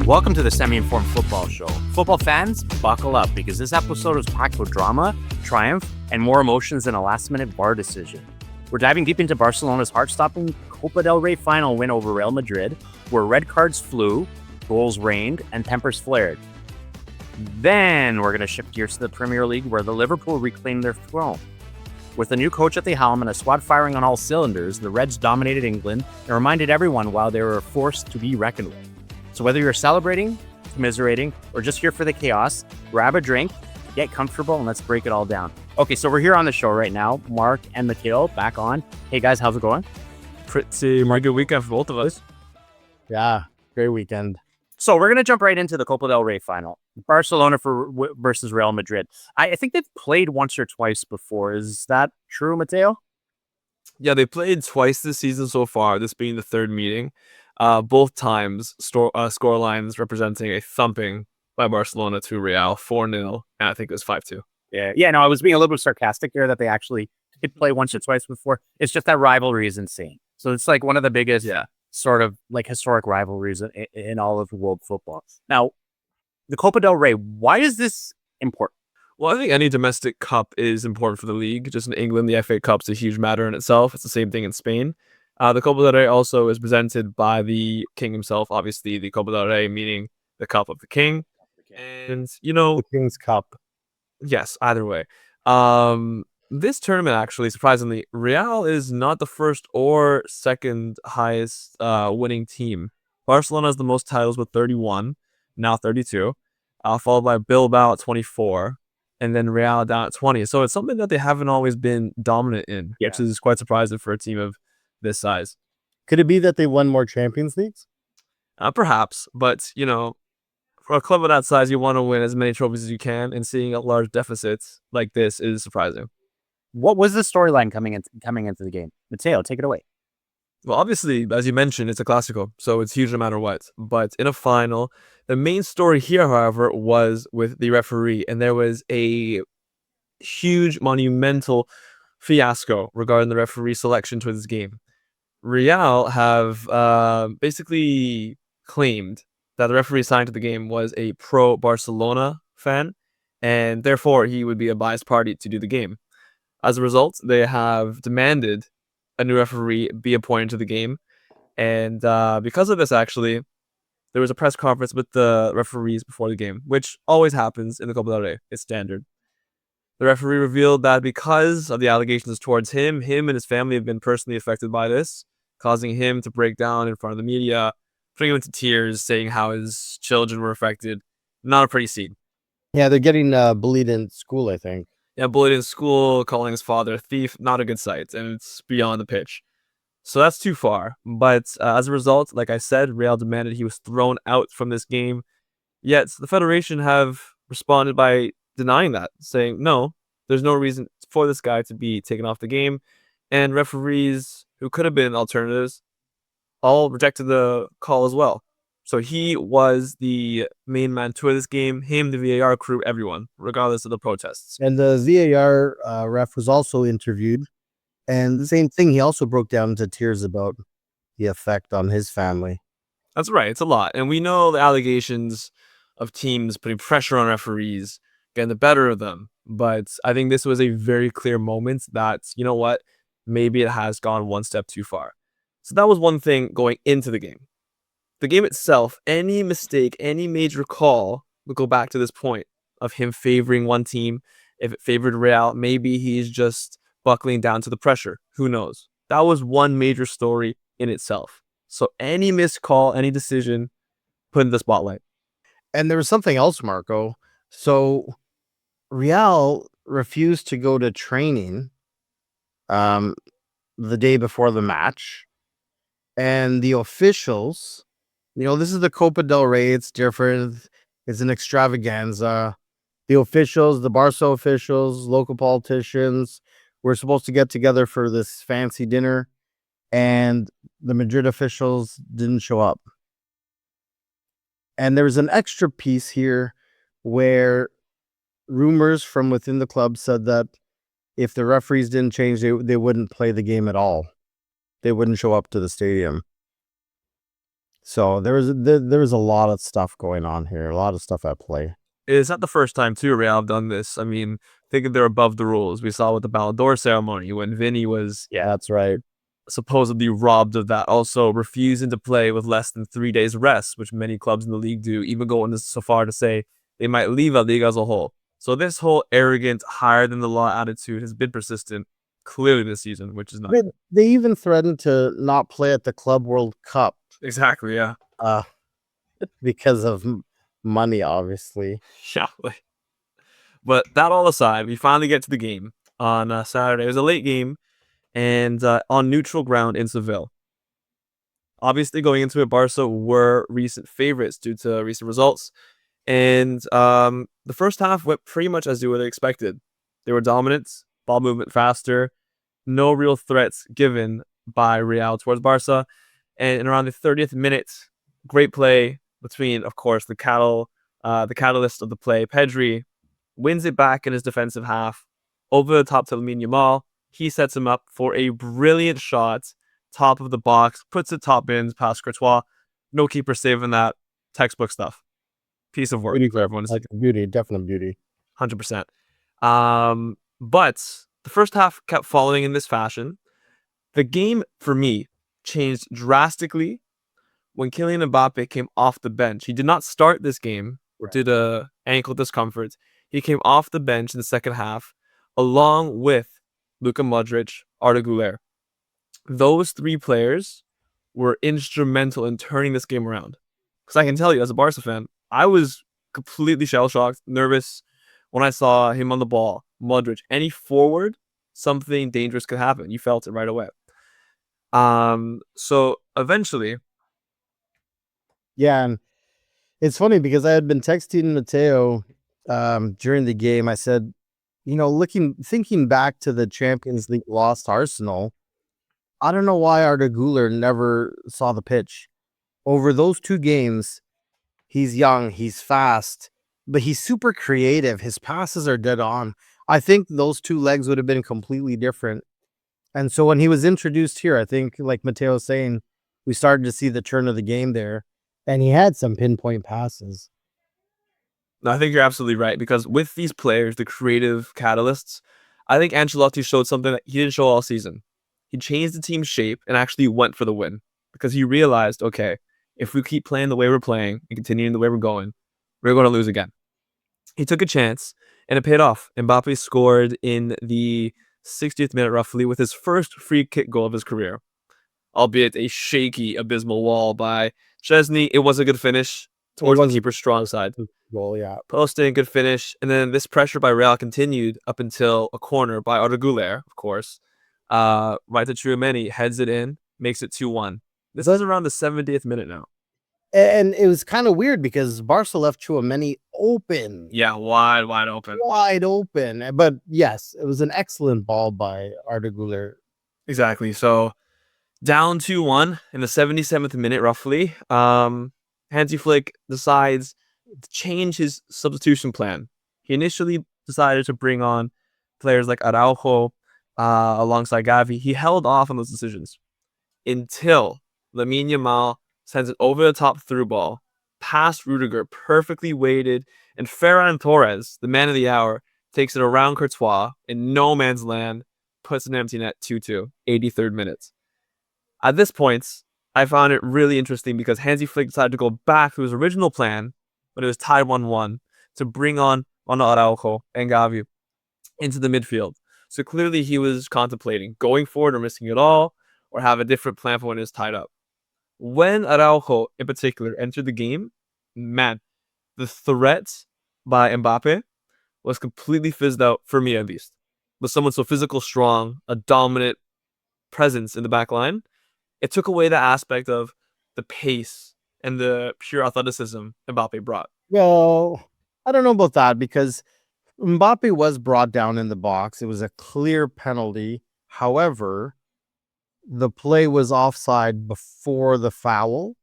Welcome to the Semi-Informed Football Show. Football fans, buckle up because this episode is packed with drama, triumph, and more emotions than a last-minute VAR decision. We're diving deep into Barcelona's heart-stopping Copa del Rey final win over Real Madrid, where red cards flew, goals rained, and tempers flared. Then we're going to shift gears to the Premier League, where the Liverpool reclaimed their throne. With a new coach at the helm and a squad firing on all cylinders, the Reds dominated England and reminded everyone why they were a force to be reckoned with. So whether you're celebrating, commiserating, or just here for the chaos, grab a drink, get comfortable, and let's break it all down. Okay, so we're here on the show right now. Mark and Matteo back on. Hey guys, how's it going? Pretty good weekend for both of us. Yeah, great weekend. So we're going to jump right into the Copa del Rey final. Barcelona versus Real Madrid. I think they've played once or twice before. Is that true, Matteo? Yeah, they played twice this season so far, this being the third meeting. Both times, score lines representing a thumping by Barcelona to Real, 4-0, and I think it was 5-2. Yeah, no, I was being a little bit sarcastic there that they actually did play once or twice before. It's just that rivalry is insane. So it's like one of the biggest sort of like historic rivalries in all of world football. Now, the Copa del Rey, why is this important? Well, I think any domestic cup is important for the league. Just in England, the FA Cup's a huge matter in itself. It's the same thing in Spain. The Copa del Rey also is presented by the king himself. Obviously, the Copa del Rey meaning the cup of the king. And, The King's Cup. Yes, either way. This tournament, actually, surprisingly, Real is not the first or second highest winning team. Barcelona has the most titles with 31, now 32, followed by Bilbao at 24, and then Real down at 20. So it's something that they haven't always been dominant in, which is quite surprising for a team of this size. Could it be that they won more Champions Leagues? Perhaps, but, for a club of that size, you want to win as many trophies as you can, and seeing a large deficits like this is surprising. What was the storyline coming into the game? Matteo, take it away. Well, obviously, as you mentioned, it's a Clásico, so it's huge no matter what. But in a final, the main story here, however, was with the referee, and there was a huge, monumental fiasco regarding the referee selection to this game. Real have basically claimed that the referee assigned to the game was a pro-Barcelona fan, and therefore he would be a biased party to do the game. As a result, they have demanded a new referee be appointed to the game. And because of this, actually, there was a press conference with the referees before the game, which always happens in the Copa del Rey. It's standard. The referee revealed that because of the allegations towards him and his family have been personally affected by this, causing him to break down in front of the media, putting him into tears, saying how his children were affected. Not a pretty scene. Yeah, they're getting bullied in school, I think. Yeah, bullied in school, calling his father a thief, not a good sight, and it's beyond the pitch. So that's too far. But as a result, like I said, Real demanded he was thrown out from this game. Yet the Federation have responded by denying that, saying, no, there's no reason for this guy to be taken off the game. And referees who could have been alternatives all rejected the call as well. So he was the main man to this game, him, the VAR crew, everyone, regardless of the protests. And the VAR ref was also interviewed. And the same thing, he also broke down into tears about the effect on his family. That's right. It's a lot. And we know the allegations of teams putting pressure on referees, getting the better of them. But I think this was a very clear moment that, you know what, maybe it has gone one step too far. So that was one thing going into the game. The game itself, any mistake, any major call would go back to this point of him favoring one team. If it favored Real, maybe he's just buckling down to the pressure. Who knows? That was one major story in itself. So any missed call, any decision, put in the spotlight. And there was something else, Marko. So Real refused to go to training the day before the match. And the officials, this is the Copa del Rey. It's different. It's an extravaganza. The officials, the Barca officials, local politicians were supposed to get together for this fancy dinner, and the Madrid officials didn't show up. And there was an extra piece here where rumors from within the club said that if the referees didn't change, they wouldn't play the game at all. They wouldn't show up to the stadium. So there was a lot of stuff going on here, a lot of stuff at play. It's not the first time, too, Real have done this. I mean, thinking they're above the rules. We saw with the Ballon d'Or ceremony when Vinny was Yeah, that's right. supposedly robbed of that. Also, refusing to play with less than 3 days rest, which many clubs in the league do, even going so far to say they might leave a league as a whole. So this whole arrogant, higher than the law attitude has been persistent clearly this season, which is not They even threatened to not play at the Club World Cup exactly, yeah. Because of money, obviously. Yeah. But that all aside, we finally get to the game on Saturday. It was a late game and on neutral ground in Seville. Obviously, going into it, Barca were recent favorites due to recent results. And the first half went pretty much as you would have expected. They were dominant, ball movement faster, no real threats given by Real towards Barca. And in around the 30th minute, great play between, of course, the catalyst of the play, Pedri, wins it back in his defensive half, over the top to Lamine Yamal. He sets him up for a brilliant shot, top of the box, puts it top bins past Courtois. No keeper saving that. Textbook stuff. Piece of work for everyone. Like beauty, definite beauty. 100%. But the first half kept following in this fashion. The game, for me, changed drastically when Kylian Mbappe came off the bench. He did not start this game due to ankle discomfort. He came off the bench in the second half, along with Luka Modric, Arda Güler. Those three players were instrumental in turning this game around. Because I can tell you, as a Barca fan, I was completely shell-shocked, nervous when I saw him on the ball. Modric, any forward, something dangerous could happen. You felt it right away. So eventually, yeah, and it's funny because I had been texting Matteo during the game. I said, thinking back to the Champions League loss to Arsenal, I don't know why Arda Güler never saw the pitch. Over those two games, he's young, he's fast, but he's super creative. His passes are dead on. I think those two legs would have been completely different. And so when he was introduced here, I think, like Matteo was saying, we started to see the turn of the game there, and he had some pinpoint passes. I think you're absolutely right, because with these players, the creative catalysts, I think Ancelotti showed something that he didn't show all season. He changed the team's shape and actually went for the win, because he realized, okay, if we keep playing the way we're playing and continuing the way we're going to lose again. He took a chance, and it paid off. Mbappe scored in the 60th minute, roughly, with his first free kick goal of his career, albeit a shaky, abysmal wall by Chesney. It was a good finish towards the keeper's strong side. Goal, yeah. Posting, good finish. And then this pressure by Real continued up until a corner by Arda Güler, of course. Right to Tchouaméni, heads it in, makes it 2-1. This is around the 70th minute now. And it was kind of weird because Barca left Tchouaméni open. Yeah, wide open. Wide open. But yes, it was an excellent ball by Arda Güler. Exactly. So down 2-1 in the 77th minute, roughly. Hansi Flick decides to change his substitution plan. He initially decided to bring on players like Araujo alongside Gavi. He held off on those decisions until Lamine Yamal sends it over the top through ball, past Rudiger, perfectly weighted, and Ferran Torres, the man of the hour, takes it around Courtois in no man's land, puts an empty net 2-2, 83rd minute. At this point, I found it really interesting because Hansi Flick decided to go back to his original plan when it was tied 1-1 to bring on Araujo and Gavi into the midfield. So clearly he was contemplating going forward or missing it all, or have a different plan for when it's tied up. When Araujo, in particular, entered the game, man, the threat by Mbappe was completely fizzed out, for me at least. With someone so physical, strong, a dominant presence in the back line, it took away the aspect of the pace and the pure athleticism Mbappe brought. Well, I don't know about that because Mbappe was brought down in the box. It was a clear penalty. However, the play was offside before the foul,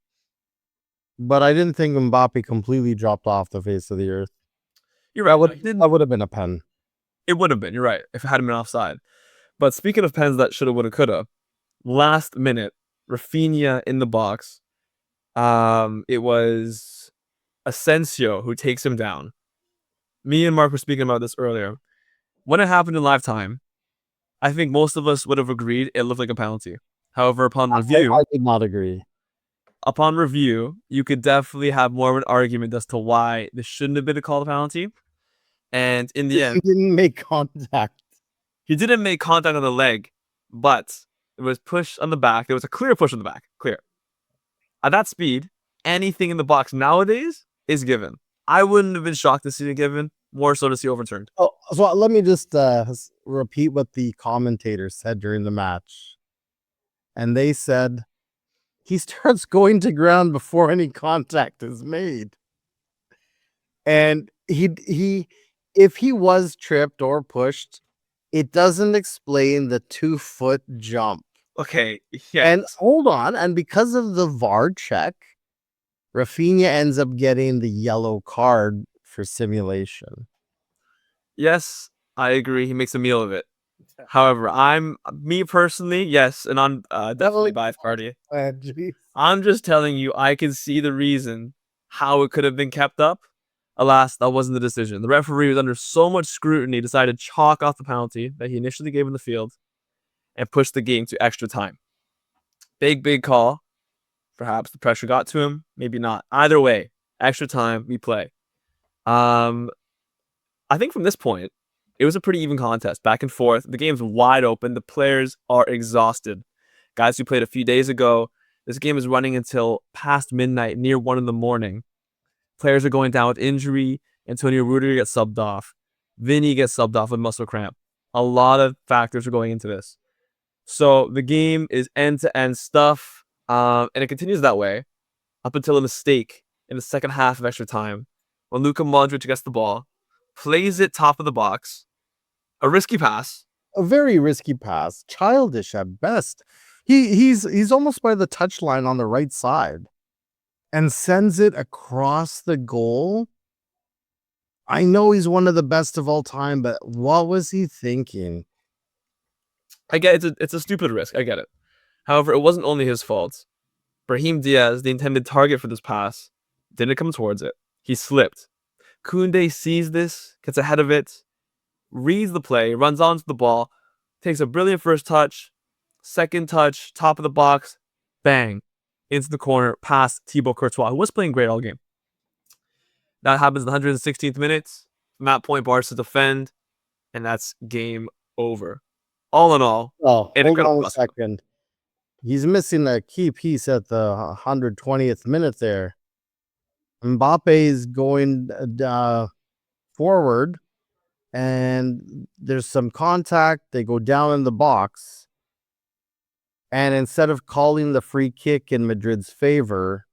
but I didn't think Mbappe completely dropped off the face of the earth. You're right. That would have been a pen. It would have been, you're right, if it hadn't been offside. But speaking of pens that shoulda, woulda, coulda, last minute, Rafinha in the box. It was Asensio who takes him down. Me and Mark were speaking about this earlier. When it happened in live time, I think most of us would have agreed it looked like a penalty. However, upon I review, did not agree. you could definitely have more of an argument as to why this shouldn't have been a called penalty. And in the He end, didn't make contact. he didn't make contact on the leg, but it was push on the back. There was a clear push on the back. Clear. At that speed, anything in the box nowadays is given. I wouldn't have been shocked to see it given, more so to see overturned. Oh, so let me just repeat what the commentators said during the match. And they said he starts going to ground before any contact is made. And he if he was tripped or pushed, it doesn't explain the 2-foot jump. Okay, yeah. And hold on, and because of the VAR check, Rafinha ends up getting the yellow card for simulation. Yes, I agree. He makes a meal of it. However, me personally, yes, and I'm definitely biased party. Geez. I'm just telling you, I can see the reason how it could have been kept up. Alas, that wasn't the decision. The referee was under so much scrutiny, decided to chalk off the penalty that he initially gave in the field and pushed the game to extra time. Big call. Perhaps the pressure got to him, maybe not. Either way, extra time, we play. I think from this point, it was a pretty even contest, back and forth. The game's wide open. The players are exhausted. Guys who played a few days ago, this game is running until past midnight, near 1 a.m. Players are going down with injury. Antonio Rudiger gets subbed off. Vinny gets subbed off with muscle cramp. A lot of factors are going into this. So the game is end-to-end stuff, and it continues that way up until a mistake in the second half of extra time when Luka Modric gets the ball, plays it top of the box, a risky pass. A very risky pass, childish at best. He's almost by the touchline on the right side and sends it across the goal. I know he's one of the best of all time, but what was he thinking? I get it's a stupid risk. I get it. However, it wasn't only his fault. Brahim Diaz, the intended target for this pass, didn't come towards it. He slipped. Koundé sees this, gets ahead of it, reads the play, runs onto the ball, takes a brilliant first touch, second touch, top of the box, bang, into the corner, past Thibaut Courtois, who was playing great all game. That happens in the 116th minute. From that point, Barca defend, and that's game over. All in all, Oh, hold incredible on a classical. second. He's missing a key piece at the 120th minute there. Mbappe is going forward, and there's some contact. They go down in the box. And instead of calling the free kick in Madrid's favor,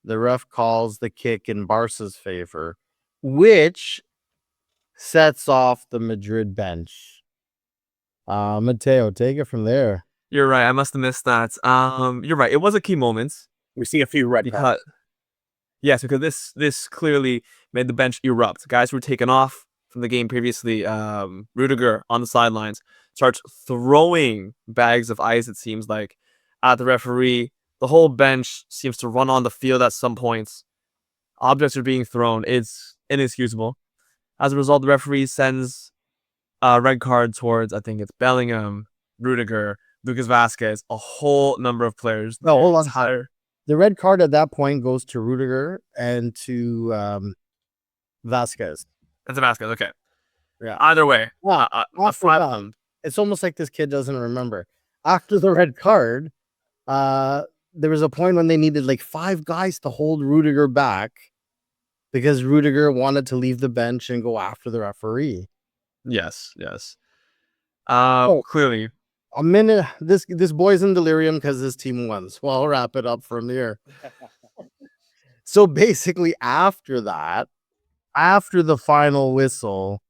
the ref calls the kick in Barca's favor, which sets off the Madrid bench. Matteo, take it from there. You're right. I must have missed that. You're right. It was a key moment. We see a few red cards. Yes, because this clearly made the bench erupt. Guys who were taken off from the game previously. Rudiger on the sidelines starts throwing bags of ice, it seems like, at the referee. The whole bench seems to run on the field at some points. Objects are being thrown. It's inexcusable. As a result, the referee sends a red card towards, I think it's Bellingham, Rudiger, Lucas Vazquez, a whole number of players. No, hold on. The red card at that point goes to Rudiger and to Vazquez. That's a Vazquez, okay. Yeah. Either way. It's almost like this kid doesn't remember. After the red card, there was a point when they needed like 5 guys to hold Rudiger back because Rudiger wanted to leave the bench and go after the referee. Yes. Clearly. A minute. This boy's in delirium because his team won. So I'll wrap it up from here. So basically, after that, after the final whistle,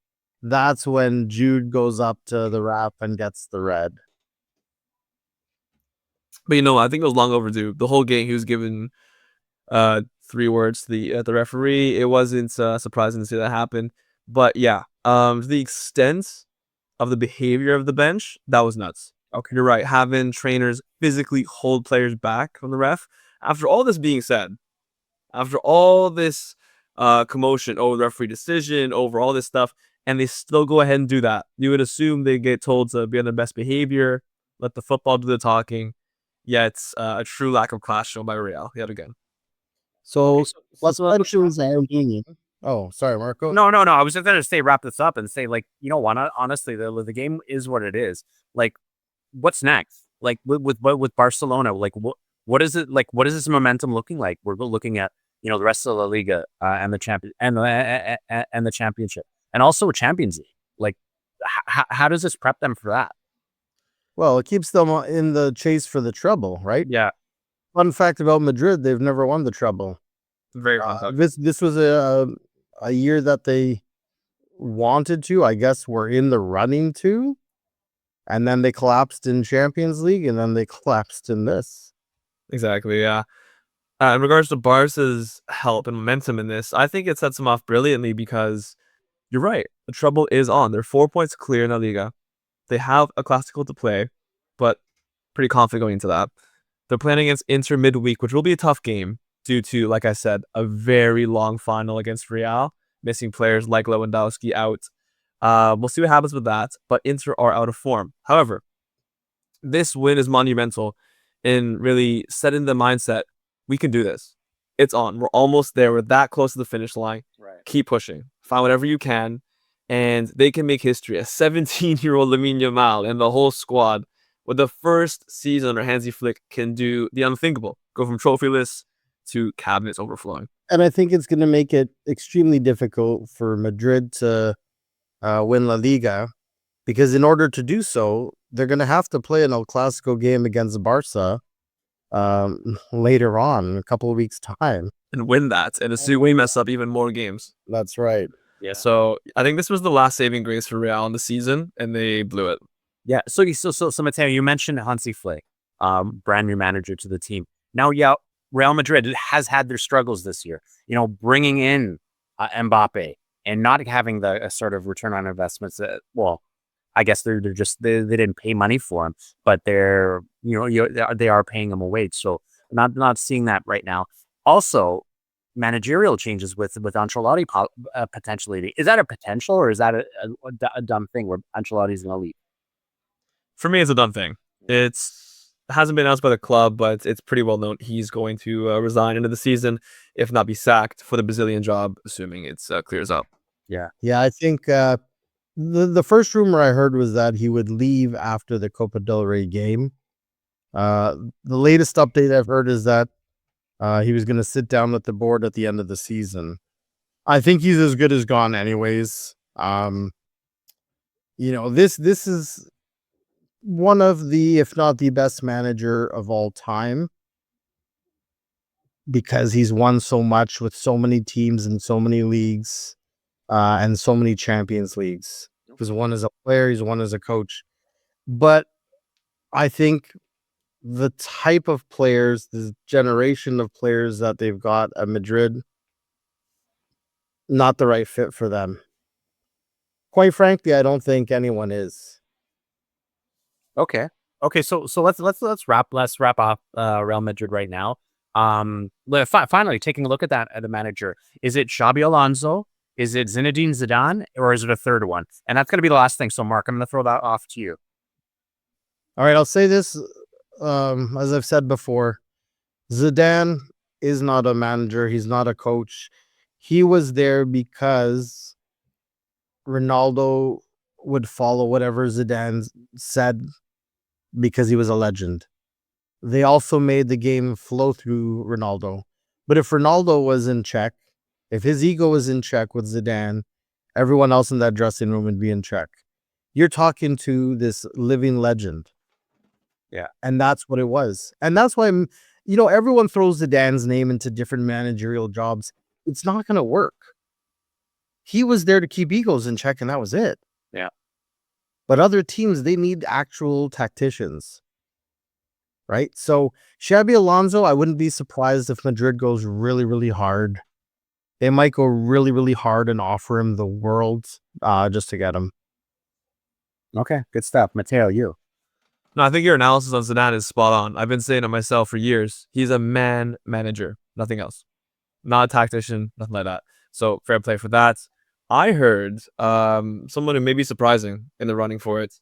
that's when Jude goes up to the ref and gets the red. But you know what? I think it was long overdue. The whole game, he was given 3 words to the referee. It wasn't surprising to see that happen. But yeah, the extent of the behavior of the bench, that was nuts. Okay, you're right. Having trainers physically hold players back from the ref After all this being said, after all this commotion over the referee decision, over all this stuff, and they still go ahead and do that, you would assume they get told to be on their best behavior, let the football do the talking. Yet a true lack of class shown by Real yet again. So let's suspensions are being. Oh, sorry, Marco. No. I was just gonna say wrap this up and say, like, you know what? Honestly, the game is what it is. Like, what's next? Like with Barcelona, like what is it like? What is this momentum looking like? We're looking at, you know, the rest of La Liga and the champion and the championship, and also Champions League. Like, how does this prep them for that? Well, it keeps them in the chase for the treble, right? Yeah, Fun fact about Madrid, they've never won the treble. Very fun fact. This was a year that they wanted to, I guess, were in the running to, and then they collapsed in Champions League, and then they collapsed in this. Exactly, yeah. In regards to Barca's help and momentum in this, I think it sets them off brilliantly because you're right. The trouble is on. They're 4 points clear in La Liga. They have a Clasico to play, but pretty confident going into that. They're playing against Inter midweek, which will be a tough game due to, like I said, a very long final against Real, missing players like Lewandowski out. We'll see what happens with that, but Inter are out of form. However, this win is monumental in really setting the mindset. We can do this. It's on. We're almost there. We're that close to the finish line. right. Keep pushing. Find whatever you can. And they can make history. A 17-year-old Lamine Yamal and the whole squad with the first season under Hansi Flick can do the unthinkable. Go from trophyless to cabinets overflowing. And I think it's going to make it extremely difficult for Madrid to win La Liga, because in order to do so, they're going to have to play an El Clasico game against Barca later on in a couple of weeks' time. And win that. And assume we mess up even more games. That's right. Yeah. So I think this was the last saving grace for Real in the season, and they blew it. Yeah. So Matteo, you mentioned Hansi Flick, brand new manager to the team. Now, yeah, Real Madrid has had their struggles this year. You know, bringing in Mbappe and not having the sort of return on investments. Well, I guess they didn't pay money for him, but they are paying him a wage. So not seeing that right now. Also, managerial changes with Ancelotti potentially. Is that a potential, or is that a dumb thing where Ancelotti's going to leave? For me, it's a dumb thing. It hasn't been announced by the club, but it's pretty well known he's going to resign into the season, if not be sacked for the Brazilian job, assuming it clears up. Yeah, I think the first rumor I heard was that he would leave after the Copa del Rey game. The latest update I've heard is that he was going to sit down with the board at the end of the season. I think he's as good as gone anyways. This is one of the, if not the best manager of all time, because he's won so much with so many teams and so many leagues and so many Champions Leagues. He's won as a player, he's won as a coach. But I think the type of players, the generation of players that they've got at Madrid, not the right fit for them. Quite frankly, I don't think anyone is. Okay. So let's wrap off Real Madrid right now. Finally, taking a look at the manager. Is it Xabi Alonso? Is it Zinedine Zidane? Or is it a third one? And that's going to be the last thing. So, Mark, I'm going to throw that off to you. All right, I'll say this. As I've said before, Zidane is not a manager. He's not a coach. He was there because Ronaldo would follow whatever Zidane said because he was a legend. They also made the game flow through Ronaldo. But if Ronaldo was in check, if his ego was in check with Zidane, everyone else in that dressing room would be in check. You're talking to this living legend. Yeah. And that's what it was. And that's why, everyone throws Zidane's name into different managerial jobs. It's not going to work. He was there to keep egos in check, and that was it. Yeah. But other teams, they need actual tacticians. Right? So Xabi Alonso, I wouldn't be surprised if Madrid goes really, really hard. They might go really, really hard and offer him the world just to get him. Okay, good stuff. Matteo, you. No, I think your analysis on Zidane is spot on. I've been saying it myself for years. He's a man manager, nothing else. Not a tactician, nothing like that. So fair play for that. I heard someone who may be surprising in the running for it,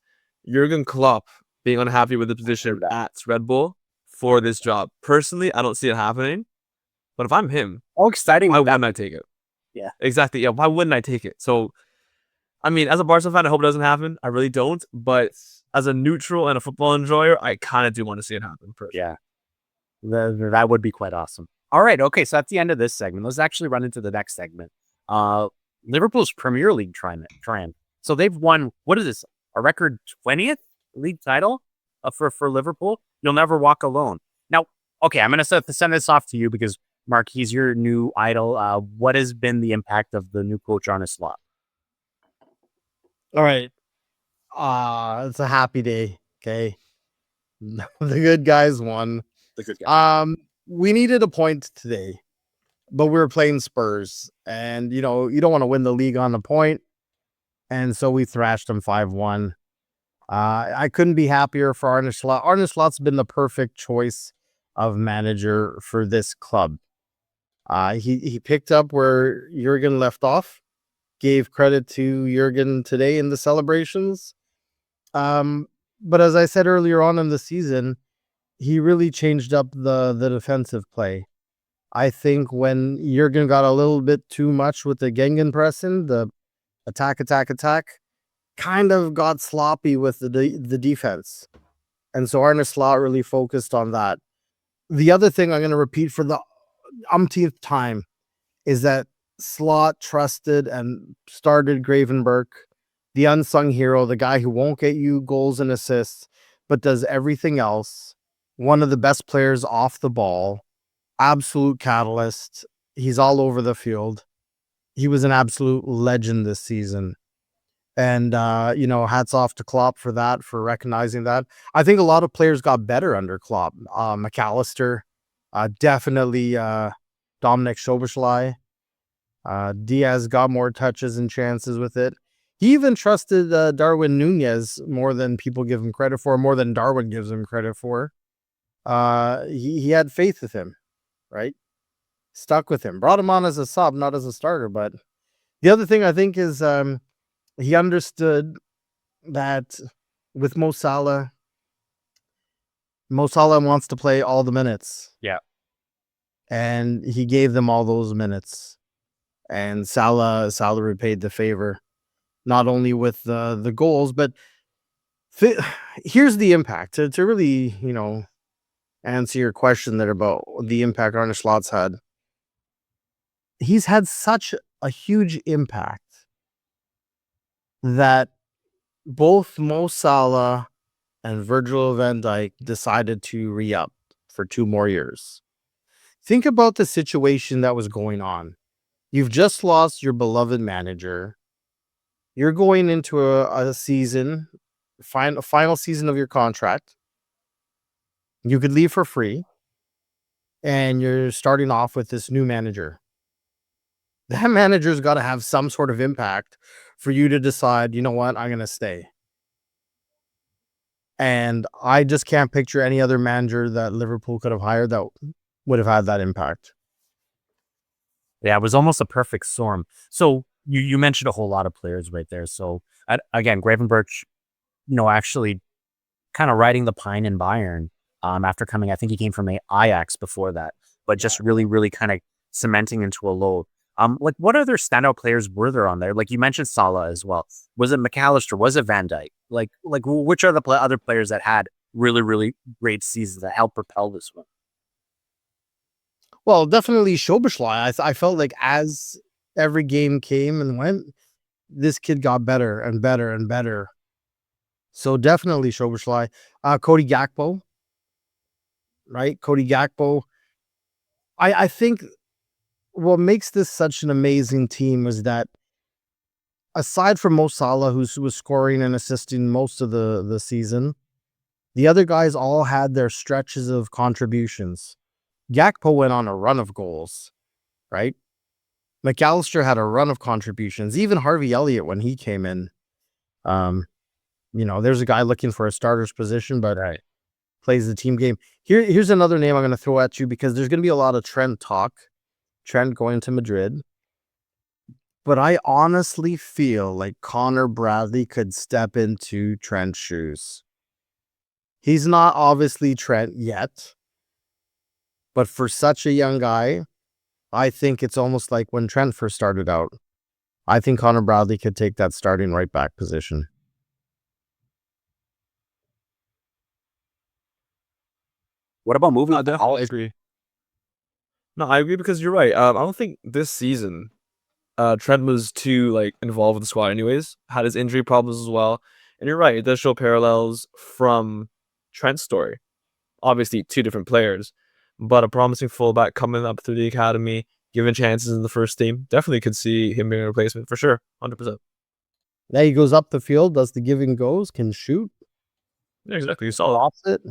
Jurgen Klopp being unhappy with the position at Red Bull for this job. Personally, I don't see it happening. But if I'm him, Oh, exciting. why wouldn't I take it? Yeah. Exactly. Yeah, why wouldn't I take it? So, I mean, as a Barca fan, I hope it doesn't happen. I really don't. But as a neutral and a football enjoyer, I kind of do want to see it happen. Personally. Yeah. That would be quite awesome. All right. Okay. So that's the end of this segment. Let's actually run into the next segment. Liverpool's Premier League triumph. So they've won, what is this? A record 20th league title for Liverpool. You'll never walk alone. Now, okay, I'm going to send this off to you because, Mark, he's your new idol. What has been the impact of the new coach Arne Slot? All right. It's a happy day. Okay. The good guys won. The good guy. We needed a point today, but we were playing Spurs, and you don't want to win the league on a point, and so we thrashed them 5-1. I couldn't be happier for Arne Slot. Arne Slot's been the perfect choice of manager for this club. He picked up where Jurgen left off, gave credit to Jurgen today in the celebrations. But as I said earlier on in the season, he really changed up the defensive play. I think when Jurgen got a little bit too much with the Gegenpressing, the attack, kind of got sloppy with the defense. And so Arne Slot really focused on that. The other thing I'm going to repeat for the umpteenth time is that Slot trusted and started Gravenberch, the unsung hero, the guy who won't get you goals and assists, but does everything else. One of the best players off the ball, absolute catalyst. He's all over the field. He was an absolute legend this season. And, hats off to Klopp for that, for recognizing that. I think a lot of players got better under Klopp. McAllister, definitely Dominic Szoboszlai. Diaz got more touches and chances with it. He even trusted Darwin Nunez more than people give him credit for, more than Darwin gives him credit for. He had faith with him, right? Stuck with him. Brought him on as a sub, not as a starter. But the other thing I think is he understood that with Mo Salah wants to play all the minutes. Yeah. And he gave them all those minutes. And Salah repaid the favor, not only with the goals, but here's the impact. To really, answer your question there about the impact Arne Slot's had. He's had such a huge impact that both Mo Salah and Virgil van Dijk decided to re-up for 2 more years. Think about the situation that was going on. You've just lost your beloved manager. You're going into a season, final season of your contract. You could leave for free, and you're starting off with this new manager. That manager's got to have some sort of impact for you to decide, you know what, I'm going to stay. And I just can't picture any other manager that Liverpool could have hired that would have had that impact. Yeah, it was almost a perfect storm. So you mentioned a whole lot of players right there. So again, Gravenberch, actually kind of riding the pine in Bayern after coming. I think he came from Ajax before that, but just really, really kind of cementing into a load. What other standout players were there on there? Like you mentioned Salah as well. Was it McAllister? Was it Van Dijk? Like which are the other players that had really, really great seasons that helped propel this one? Well, definitely Szoboszlai. I felt like as every game came and went, this kid got better and better and better. So definitely Szoboszlai. Cody Gakpo, right? Cody Gakpo. I think what makes this such an amazing team is that aside from Mo Salah, who was scoring and assisting most of the season, the other guys all had their stretches of contributions. Gakpo went on a run of goals, right? McAllister had a run of contributions. Even Harvey Elliott, when he came in, there's a guy looking for a starter's position, but plays the team game. Here's another name I'm going to throw at you because there's going to be a lot of Trent talk. Trent going to Madrid. But I honestly feel like Connor Bradley could step into Trent's shoes. He's not obviously Trent yet, but for such a young guy, I think it's almost like when Trent first started out. I think Connor Bradley could take that starting right back position. What about moving? I'll agree. No, I agree because you're right. I don't think this season Trent was too involved with the squad anyways. Had his injury problems as well. And you're right, it does show parallels from Trent's story. Obviously, two different players, but a promising fullback coming up through the academy, given chances in the first team. Definitely could see him being a replacement for sure, 100%. Now he goes up the field, does the give and goes, can shoot. Yeah, exactly. You saw it.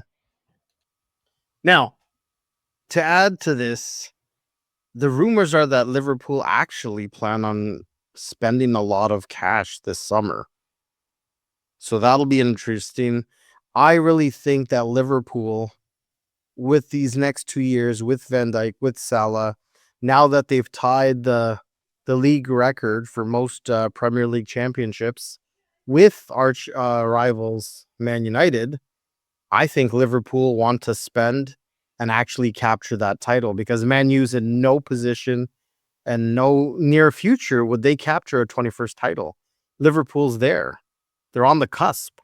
Now, to add to this, the rumors are that Liverpool actually plan on spending a lot of cash this summer. So that'll be interesting. I really think that Liverpool, with these next 2 years, with Van Dijk, with Salah, now that they've tied the league record for most Premier League championships with arch rivals Man United, I think Liverpool want to spend and actually capture that title because Man U's in no position and no near future would they capture a 21st title. Liverpool's there. They're on the cusp.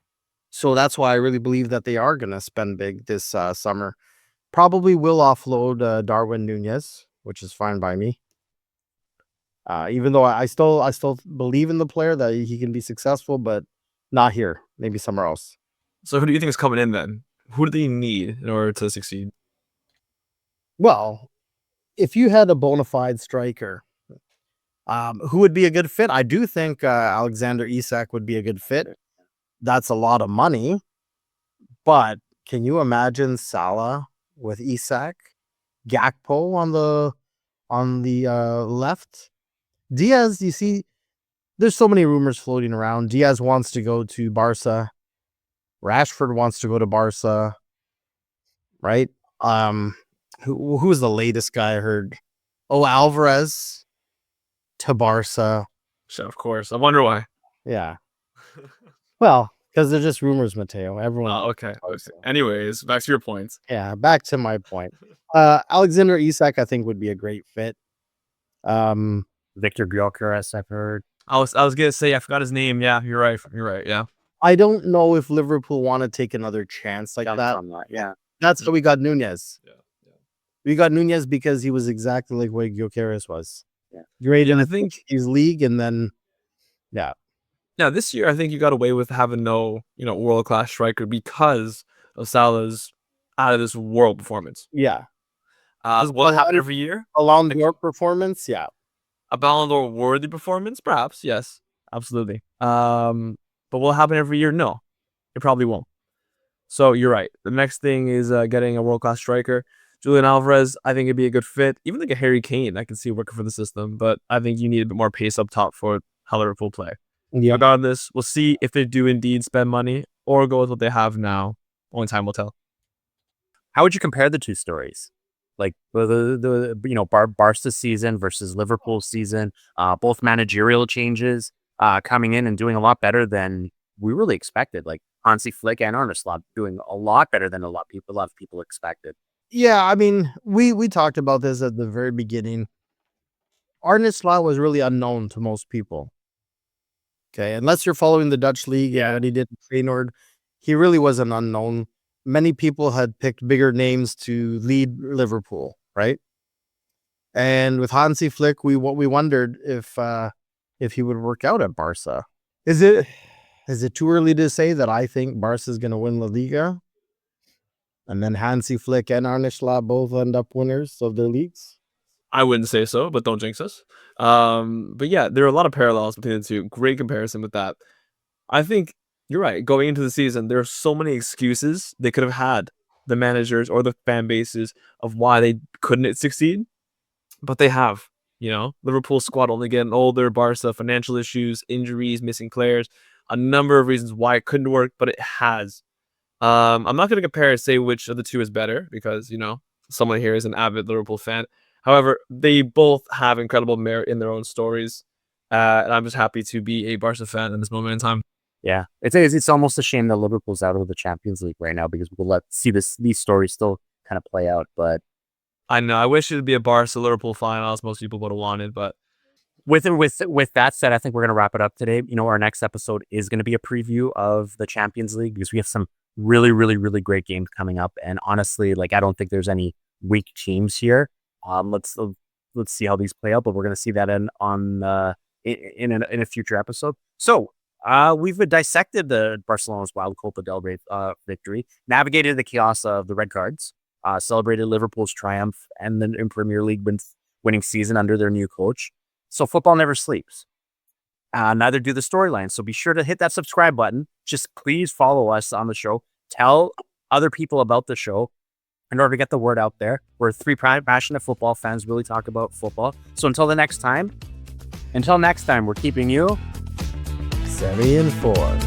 So that's why I really believe that they are going to spend big this summer. Probably will offload Darwin Nunez, which is fine by me. Even though I still believe in the player that he can be successful, but not here. Maybe somewhere else. So who do you think is coming in then? Who do they need in order to succeed? Well, if you had a bona fide striker, who would be a good fit? I do think Alexander Isak would be a good fit. That's a lot of money, but can you imagine Salah with Isak, Gakpo on the left? Diaz, you see, there's so many rumors floating around. Diaz wants to go to Barca. Rashford wants to go to Barca, right? Who's the latest guy I heard? Oh, Alvarez to Barca. So of course, I wonder why. Yeah. Well, because they're just rumors, Matteo. Everyone. Okay. Anyways, back to your points. Yeah, back to my point. Alexander Isak, I think, would be a great fit. Victor Gyökeres, I've heard. I was gonna say I forgot his name. Yeah, you're right. Yeah. I don't know if Liverpool want to take another chance like that. Yeah. That's how we got Nunez. Yeah. We got Nunez because he was exactly like what Gyökeres was. Yeah. Great in his league, and then Now this year, I think you got away with having no, world class striker because of Salah's out of this world performance. Yeah. What happen every year? A Ballon d'Or performance, yeah. A Ballon d'Or worthy performance, perhaps. Yes, absolutely. But will it happen every year? No, it probably won't. So you're right. The next thing is getting a world class striker. Julian Alvarez, I think it'd be a good fit. Even like a Harry Kane, I can see working for the system. But I think you need a bit more pace up top for how Liverpool play. Yeah. Regardless, we'll see if they do indeed spend money or go with what they have now. Only time will tell. How would you compare the two stories? Like the Barca season versus Liverpool season, both managerial changes, coming in and doing a lot better than we really expected. Like Hansi Flick and Arne Slot doing a lot better than a lot of people expected. Yeah, I mean, we talked about this at the very beginning. Arne Slot was really unknown to most people. Okay, unless you're following the Dutch league, and he did Feyenoord, he really was an unknown. Many people had picked bigger names to lead Liverpool, right? And with Hansi Flick, we wondered if he would work out at Barca. Is it too early to say that I think Barca is going to win La Liga? And then Hansi Flick and Arne Slot both end up winners of their leagues? I wouldn't say so, but don't jinx us. But yeah, there are a lot of parallels between the two. Great comparison with that. I think you're right. Going into the season, there are so many excuses they could have had, the managers or the fan bases, of why they couldn't succeed. But they have. Liverpool squad only getting older, Barca financial issues, injuries, missing players. a number of reasons why it couldn't work, but it has. I'm not going to compare and say which of the two is better because, someone here is an avid Liverpool fan. However, they both have incredible merit in their own stories. And I'm just happy to be a Barca fan in this moment in time. Yeah, it's almost a shame that Liverpool's out of the Champions League right now because we'll see these stories still kind of play out. But I know I wish it would be a Barca Liverpool final, as most people would have wanted. But with that said, I think we're gonna wrap it up today. Our next episode is gonna be a preview of the Champions League because we have some really, really, really great games coming up. And honestly, I don't think there's any weak teams here. Let's see how these play out, but we're gonna see that in a future episode. So. We've dissected the Barcelona's wild Copa del Rey victory, navigated the chaos of the red cards, celebrated Liverpool's triumph, and then in Premier League winning season under their new coach. So football never sleeps. Neither do the storylines. So be sure to hit that subscribe button. Just please follow us on the show. Tell other people about the show in order to get the word out there. We're three passionate football fans really talk about football. So until next time, we're keeping you 7-4.